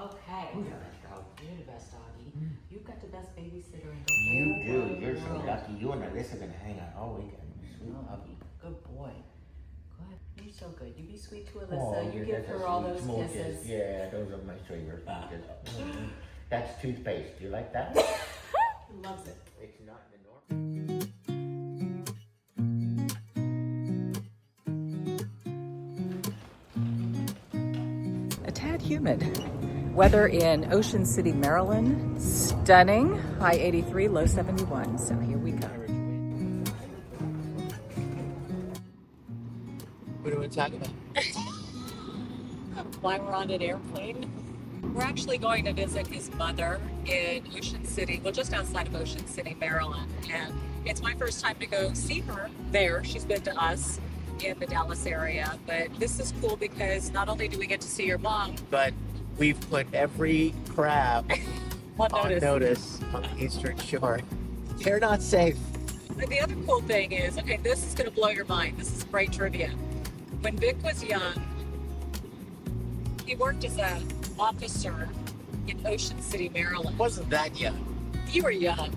Okay. Oh, yeah, let's go. You're the best doggy. You've got the best babysitter in the You whole do. wide You're so world. lucky. You and Alyssa are going to hang out all weekend. Sweet puppy. Good boy. Good. You're so good. You be sweet to Alyssa. Oh, you yeah, give that's her a all sweet those smooches. kisses. Yeah, those are my favorite smooches. That's toothpaste. Do you like that? He loves it. It's not in the norm. A tad humid. Weather in Ocean City, Maryland. Stunning. High 83, low 71. So here we go. What do we talk about? Why we're on an airplane. We're actually going to visit his mother in Ocean City, well, just outside of Ocean City, Maryland. And it's my first time to go see her there. She's been to us in the Dallas area, but this is cool because not only do we get to see your mom, But we've put every crab on on notice on the Eastern Shore. They're not safe. But the other cool thing is, okay, this is going to blow your mind. This is great trivia. When Vic was young, he worked as an officer in Ocean City, Maryland. Wasn't that young? You were young.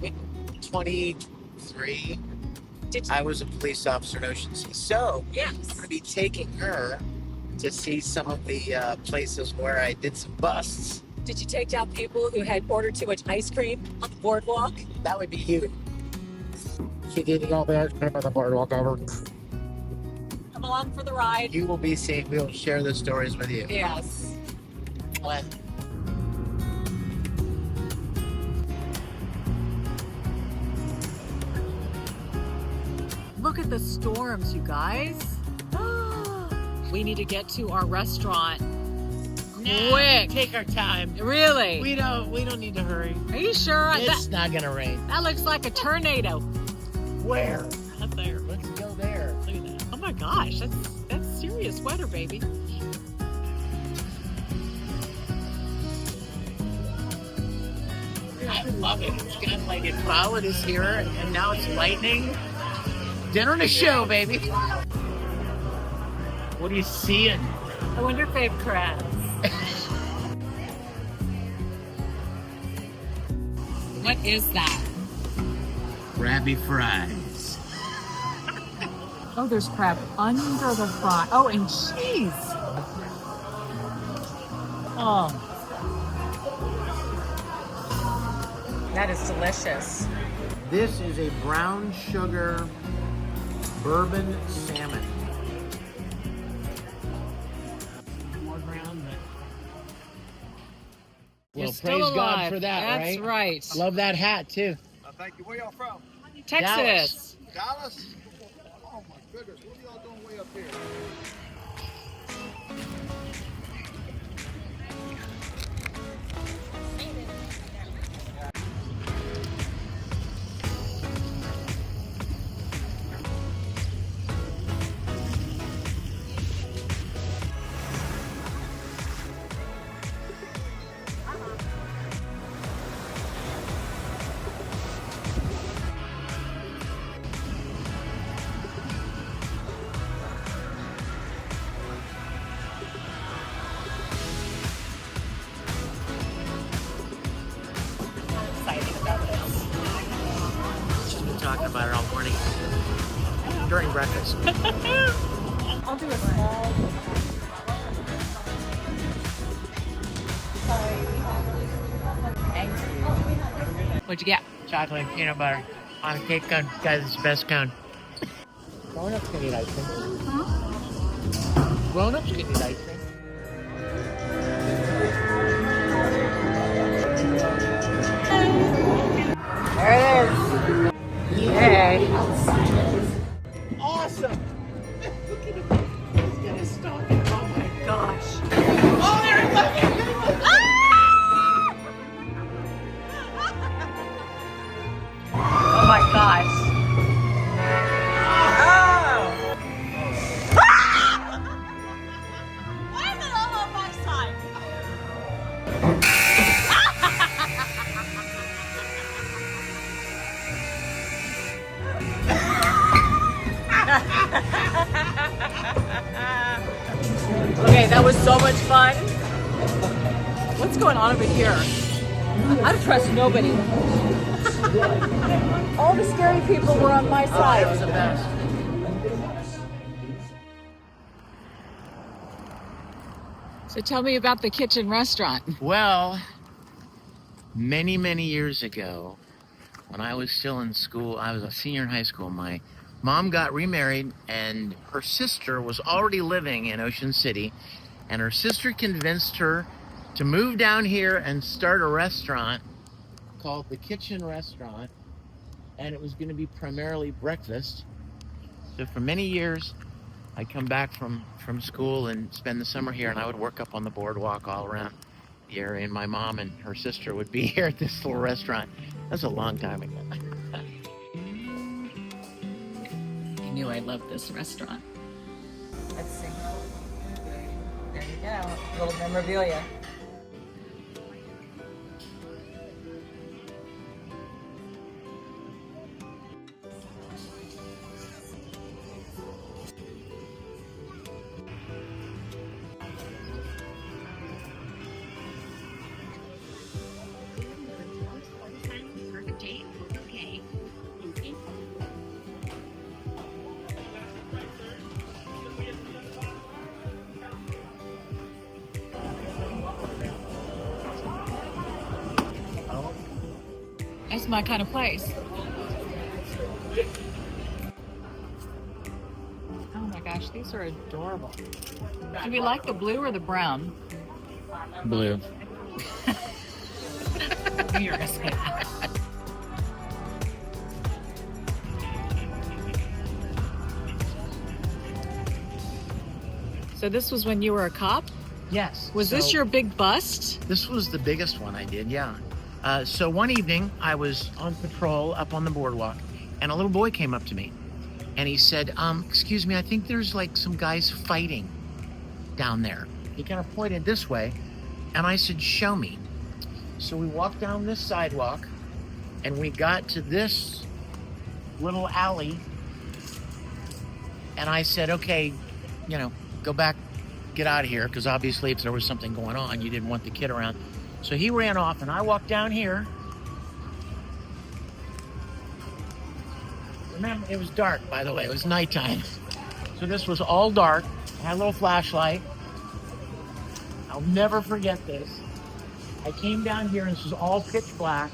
23. Did you? I was a police officer in Ocean City. So I'm Yes. going to be taking her to see some of the places where I did some busts. Did you take down people who had ordered too much ice cream on the boardwalk? That would be you. She did all the ice cream on the boardwalk over. Come along for the ride. You will be seeing, we'll share the stories with you. Yes. When? Look at the storms, you guys. We need to get to our restaurant quick. Take our time. Really? We don't need to hurry. Are you sure? It's not gonna rain. That looks like a tornado. Where? Up there. Let's go there. Look at that. Oh my gosh, that's serious weather, baby. I love it. It's got like a cloud is here and now it's lightning. Dinner and a show, baby. What are you seeing? I wonder if they have crabs. What is that? Krabby fries. Oh, there's crab under the fry. Oh, and cheese. Oh. That is delicious. This is a brown sugar bourbon salmon. More brown, but You're well, still praise alive. God for that, That's right. Love that hat too. Thank you. Where y'all from? Texas. Dallas? Oh my goodness. What are y'all doing way up here? Excited about this. She's been talking about it all morning during breakfast. I'll do a small. What'd you get? Chocolate and peanut butter on a cake cone. Guys, it's the best cone. Grown-ups can eat ice cream. Grown-ups can eat ice cream. There it is. Yay. Awesome! Look at him. He's gonna stalk it. Oh my Gosh. Oh, there it is! Oh my gosh. Oh. going on over here? I don't trust nobody. All the scary people were on my side. That was the best. So tell me about the kitchen restaurant. Well, many, many years ago, when I was still in school, I was a senior in high school, my mom got remarried and her sister was already living in Ocean City, and her sister convinced her to move down here and start a restaurant called the Kitchen Restaurant, and it was going to be primarily breakfast. So for many years, I'd come back from school and spend the summer here, and I would work up on the boardwalk all around the area, and my mom and her sister would be here at this little restaurant. That's a long time ago. I knew I loved this restaurant. Let's see. There you go. A little memorabilia. That's my kind of place. Oh my gosh, these are adorable. Do we like the blue or the brown? Blue. You're gonna say that. So this was when you were a cop? Yes. Was this your big bust? This was the biggest one I did, yeah. So one evening, I was on patrol up on the boardwalk, and a little boy came up to me, and he said, excuse me, I think there's like some guys fighting down there. He kind of pointed this way, and I said, show me. So we walked down this sidewalk, and we got to this little alley, and I said, okay, go back, get out of here, because obviously if there was something going on, you didn't want the kid around. So he ran off, and I walked down here. Remember, it was dark, by the way. It was nighttime. So this was all dark. I had a little flashlight. I'll never forget this. I came down here, and this was all pitch black.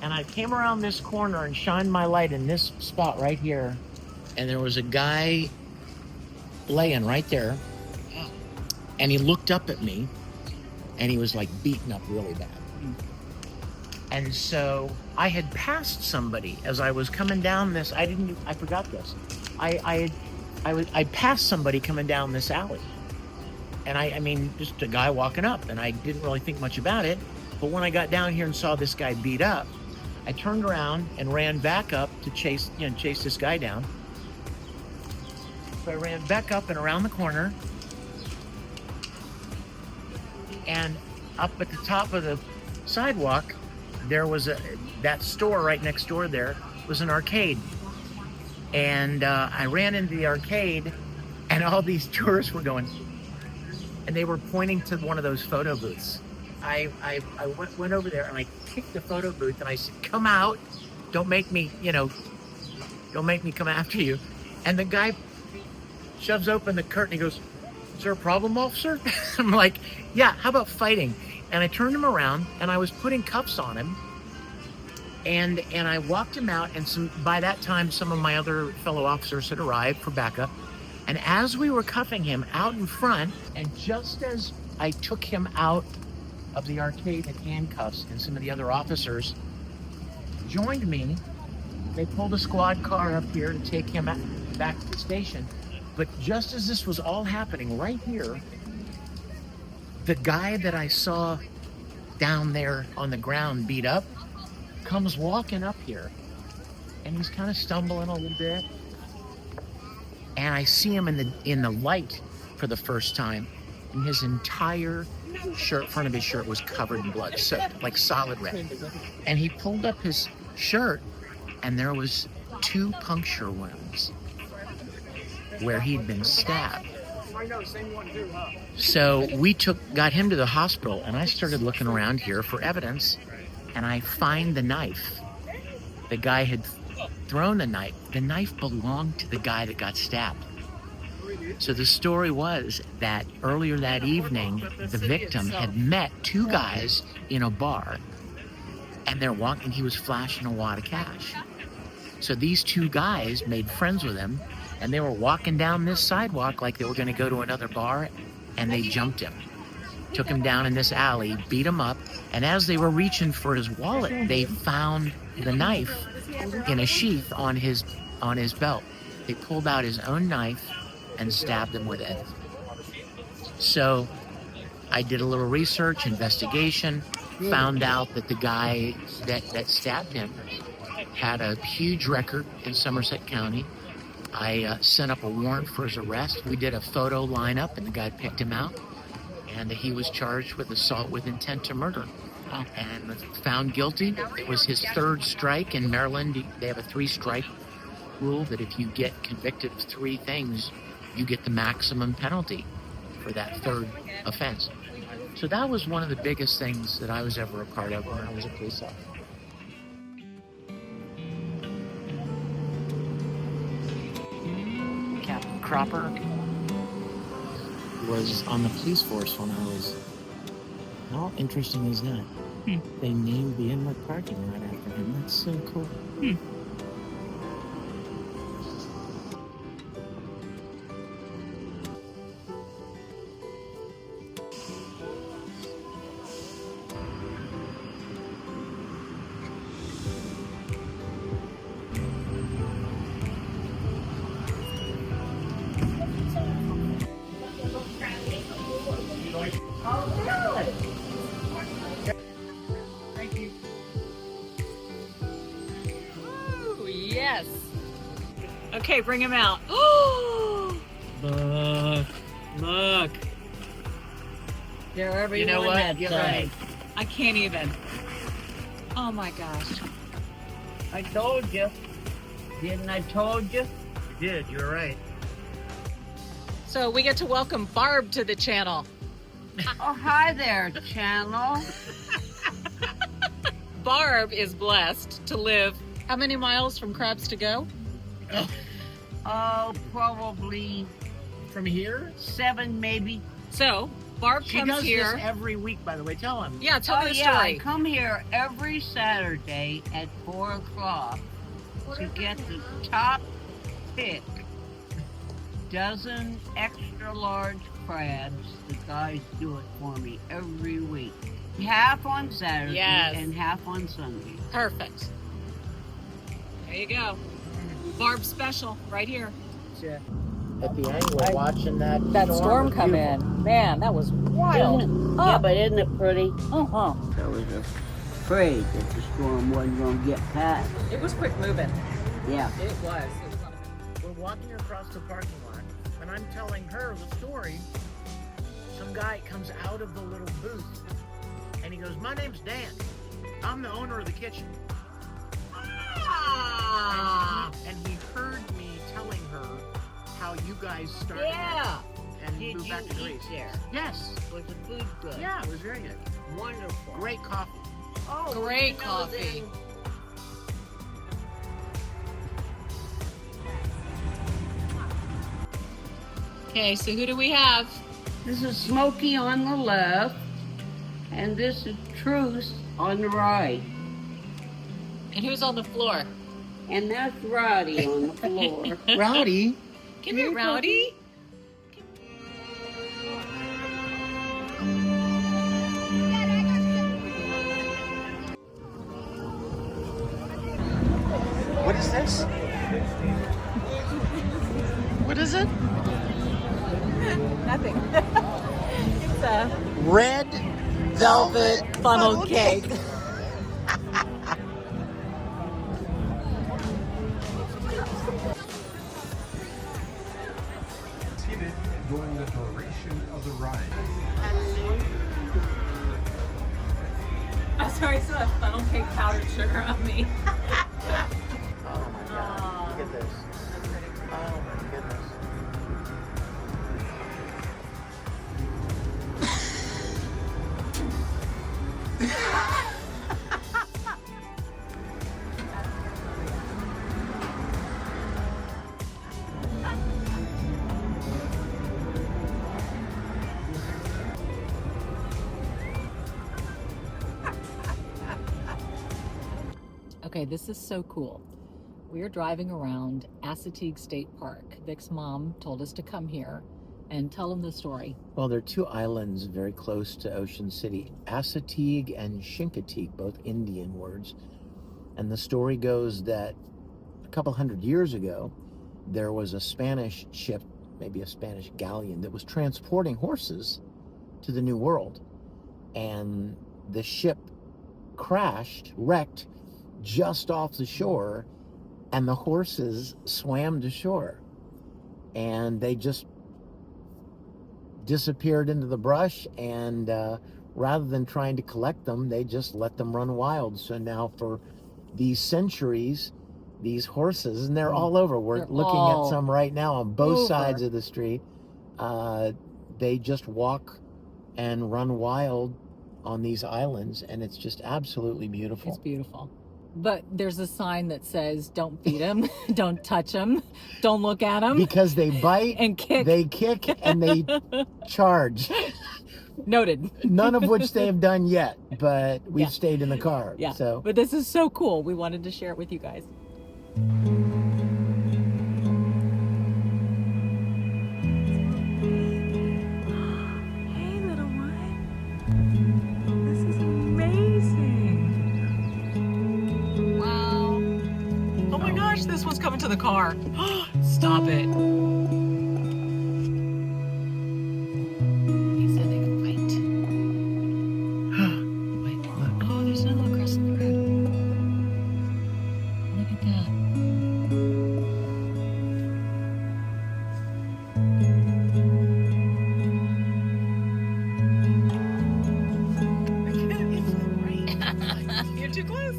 And I came around this corner and shined my light in this spot right here. And there was a guy laying right there. And he looked up at me. And he was like beaten up really bad. And so I had passed somebody as I was coming down this. I forgot this. I passed somebody coming down this alley. And I mean, just a guy walking up, and I didn't really think much about it. But when I got down here and saw this guy beat up, I turned around and ran back up to chase this guy down. So I ran back up and around the corner. And up at the top of the sidewalk, there was that store right next door there was an arcade. And I ran into the arcade, and all these tourists were going, and they were pointing to one of those photo booths. I went over there, and I kicked the photo booth, and I said, come out, don't make me come after you. And the guy shoves open the curtain, he goes, is there a problem, officer? I'm like, yeah, how about fighting? And I turned him around, and I was putting cuffs on him, and I walked him out, and by that time, some of my other fellow officers had arrived for backup. And as we were cuffing him out in front, and just as I took him out of the arcade in handcuffs, and some of the other officers joined me, they pulled a squad car up here to take him back to the station. But just as this was all happening right here, the guy that I saw down there on the ground beat up comes walking up here, and he's kind of stumbling a little bit. And I see him in the light for the first time, and his entire front of his shirt was covered in blood, so like solid red. And he pulled up his shirt, and there was 2 puncture wounds where he'd been stabbed. I know, same one too, huh? So we got him to the hospital, and I started looking around here for evidence, and I find the knife. The guy had thrown the knife. The knife belonged to the guy that got stabbed. So the story was that earlier that evening, the victim had met two guys in a bar, and they're walking. He was flashing a wad of cash. So these two guys made friends with him, and they were walking down this sidewalk like they were going to go to another bar, and they jumped him, took him down in this alley, beat him up, and as they were reaching for his wallet, they found the knife in a sheath on his belt. They pulled out his own knife and stabbed him with it. So I did a little research, investigation, found out that the guy that stabbed him had a huge record in Somerset County. I sent up a warrant for his arrest. We did a photo lineup, and the guy picked him out, and he was charged with assault with intent to murder and found guilty. It was his third strike. In Maryland, they have a 3-strike rule that if you get convicted of 3 things, you get the maximum penalty for that third offense. So that was one of the biggest things that I was ever a part of when I was a police officer. Captain Cropper was on the police force when I was... How interesting is that? They named the inlet parking lot after him. That's so cool. Ooh, yes. Okay, bring him out. Look. There, You know what? You're right. I can't even. Oh my gosh. I told you. Didn't I told you? You did. You're right. So we get to welcome Barb to the channel. Oh, hi there, channel. Barb is blessed to live how many miles from Crabs to Go? Oh, probably From here? 7, maybe. So Barb She comes does here. this every week, by the way. Tell him. Yeah, tell Oh, me the yeah, I story. come here every Saturday at 4 o'clock to get the top pick dozen extra large crabs. The guys do it for me every week. Half on Saturday Yes. and half on Sunday. Perfect. There you go. Barb special right here. At the end, we're watching that storm come Beautiful. in. Man, that was wild. Yeah, but isn't it pretty? Uh-huh. I was afraid that the storm wasn't going to get past. It was quick moving. Yeah. It was. We're walking across the parking lot, and I'm telling her the story. Some guy comes out of the little booth, and he goes, "My name's Dan. I'm the owner of the kitchen." And he heard me telling her how you guys started Yeah. and Did moved you back to eat Greece. there? Yes. Was the food good? Yeah, it was very good. Wonderful. Great coffee. Oh, Great you know, coffee. then- Okay, so who do we have? This is Smokey on the left, and this is Truce on the right. And who's on the floor? And that's Roddy on the floor. Rowdy. Come here, Rowdy. What is this? What is it? Nothing. It's a Red velvet funnel cake. Seated during the duration of the ride. I'm sorry, I still have funnel cake powdered sugar on me. Oh my god. Look at this. Oh my goodness. Okay, this is so cool. We are driving around Assateague State Park. Vic's mom told us to come here and tell him the story. Well, there are two islands very close to Ocean City, Assateague and Chincoteague, both Indian words. And the story goes that a couple hundred years ago, there was a Spanish ship, maybe a Spanish galleon, that was transporting horses to the New World. And the ship wrecked just off the shore, and the horses swam to shore. And they just disappeared into the brush, and rather than trying to collect them, they just let them run wild. So now for these centuries, these horses, and they're all over. We're looking at some right now on both sides of the street. They just walk and run wild on these islands, and it's just absolutely beautiful. It's beautiful. But there's a sign that says, don't feed them, don't touch them, don't look at them. Because they bite, and kick. They kick, and they charge. Noted. None of which they have done yet, but we've stayed in the car. Yeah, So. but this is so cool. We wanted to share it with you guys. Hey, little one. This is amazing. Wow. Oh my gosh, this one's coming to the car. Stop it. He's sending a fight. Wait, look. Oh, there's another crossing the road. Look at that. You're too close.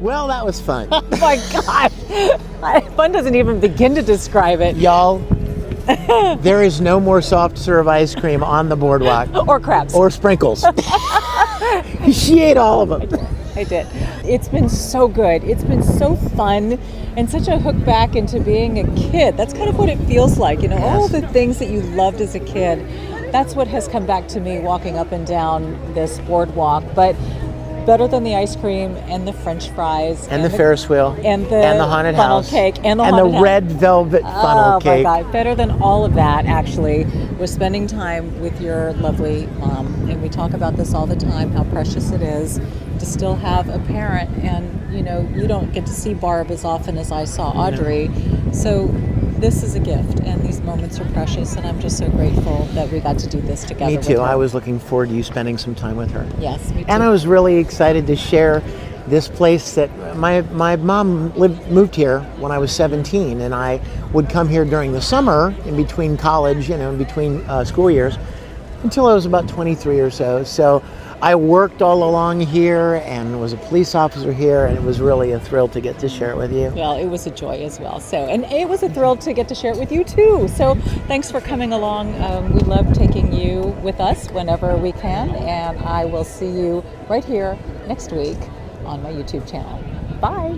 Well, that was fun. Oh my God. Fun doesn't even begin to describe it. Y'all, there is no more soft serve ice cream on the boardwalk. Or crabs. Or sprinkles. She ate all of them. I did. It's been so good. It's been so fun and such a hook back into being a kid. That's kind of what it feels like, you know, all the things that you loved as a kid. That's what has come back to me walking up and down this boardwalk. But better than the ice cream and the French fries and the Ferris wheel and the haunted funnel house cake and the red velvet funnel cake. Oh my God! Better than all of that, actually, was spending time with your lovely mom. And we talk about this all the time, how precious it is to still have a parent. And you know, you don't get to see Barb as often as I saw Audrey, so this is a gift, and these moments are precious, and I'm just so grateful that we got to do this together. Me too. With her. I was looking forward to you spending some time with her. Yes, me too. And I was really excited to share this place that my mom moved here when I was 17, and I would come here during the summer in between college, in between school years, until I was about 23 or so. So I worked all along here and was a police officer here, and it was really a thrill to get to share it with you. Well, it was a joy as well. So, and it was a thrill to get to share it with you too. So thanks for coming along. We love taking you with us whenever we can, and I will see you right here next week on my YouTube channel. Bye.